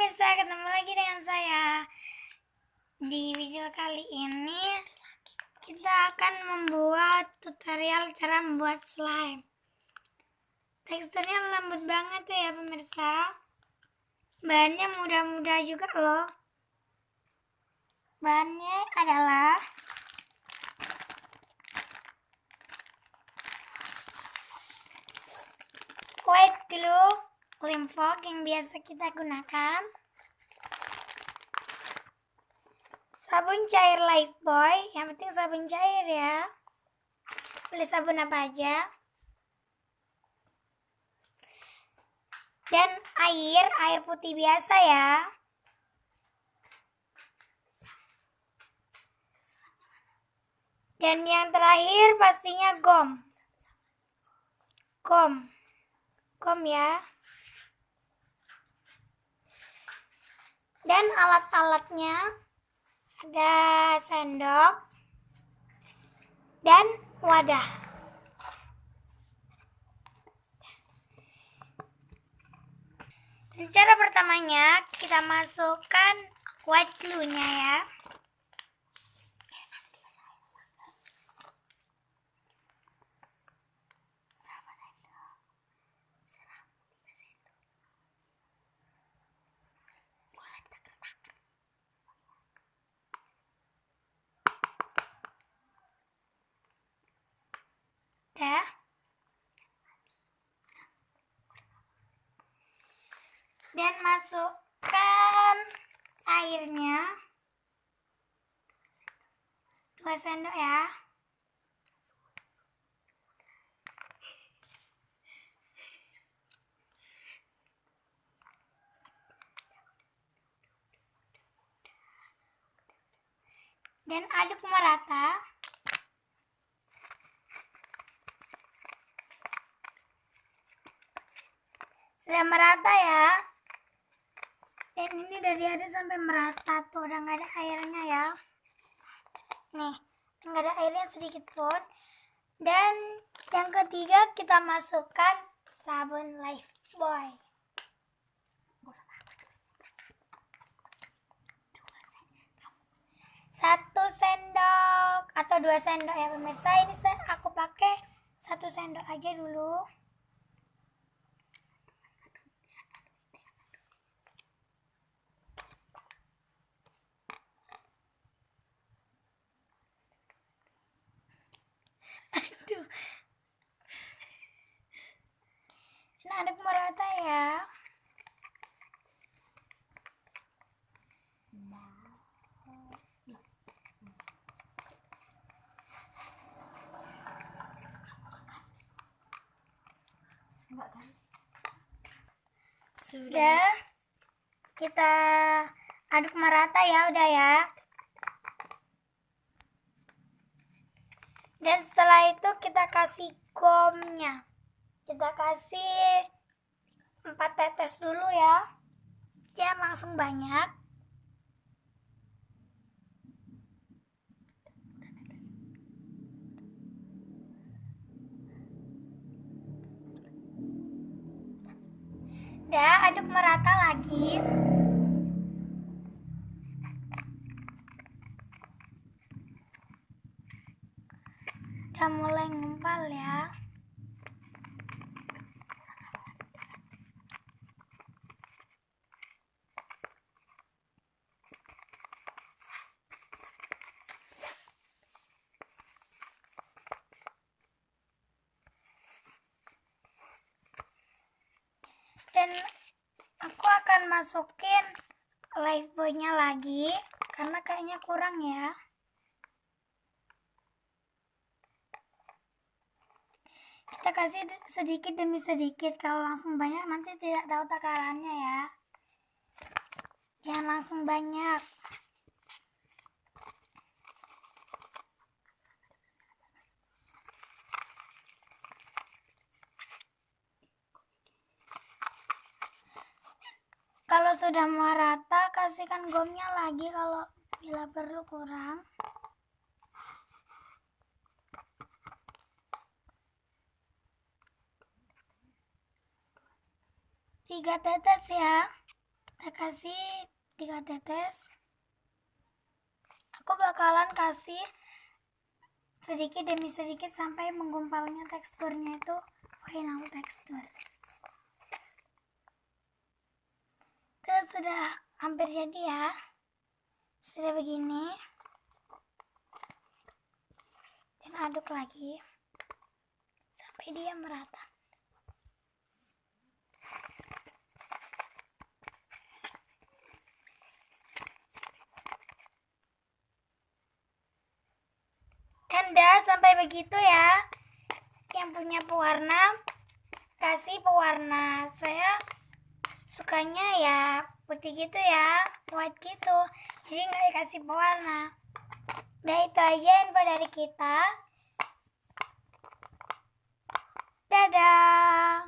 pemirsa, ketemu lagi dengan saya. Di video kali ini kita akan membuat tutorial cara membuat slime. Teksturnya lembut banget ya pemirsa. Bahannya mudah-mudah juga loh. Bahannya adalah white glue, clean foam yang biasa kita gunakan, sabun cair Lifebuoy, yang penting sabun cair ya, boleh sabun apa aja, dan air putih biasa ya. Dan yang terakhir pastinya gom ya. Dan alat-alatnya ada sendok dan wadah. Dan cara pertamanya kita masukkan white glue-nya ya. Ya. Dan masukkan airnya 2 sendok ya. Dan aduk merata. Sudah merata ya. Dan ini dari aduk sampai merata tuh, udah nggak ada airnya ya. Nih, nggak ada airnya sedikit pun. Dan yang ketiga kita masukkan sabun Lifebuoy. 1 sendok atau 2 sendok ya pemirsa. Ini aku pakai 1 sendok aja dulu. Aduh. Ini aduk merata ya. Sudah kita aduk merata ya, udah ya. Dan setelah itu kita kasih gomnya. Kita kasih 4 tetes dulu ya. Jangan langsung banyak. Udah, aduk merata lagi. Udah mulai ngumpal ya. Dan aku akan masukin Lifebuoy-nya lagi karena kayaknya kurang ya. Kita kasih sedikit demi sedikit, kalau langsung banyak nanti tidak tahu takarannya ya. Jangan langsung banyak. Kalau sudah merata, kasihkan gomnya lagi kalau bila perlu kurang. Tiga tetes ya. Kita kasih 3 tetes. Aku bakalan kasih sedikit demi sedikit sampai menggumpalnya teksturnya itu final tekstur. Itu sudah hampir jadi ya. Sudah begini. Dan aduk lagi sampai dia merata. Dan dah sampai begitu ya. Yang punya pewarna kasih pewarna. Saya sukanya ya putih gitu ya, white gitu. Jadi nggak dikasih pewarna. Nah itu aja info dari kita. Dadah.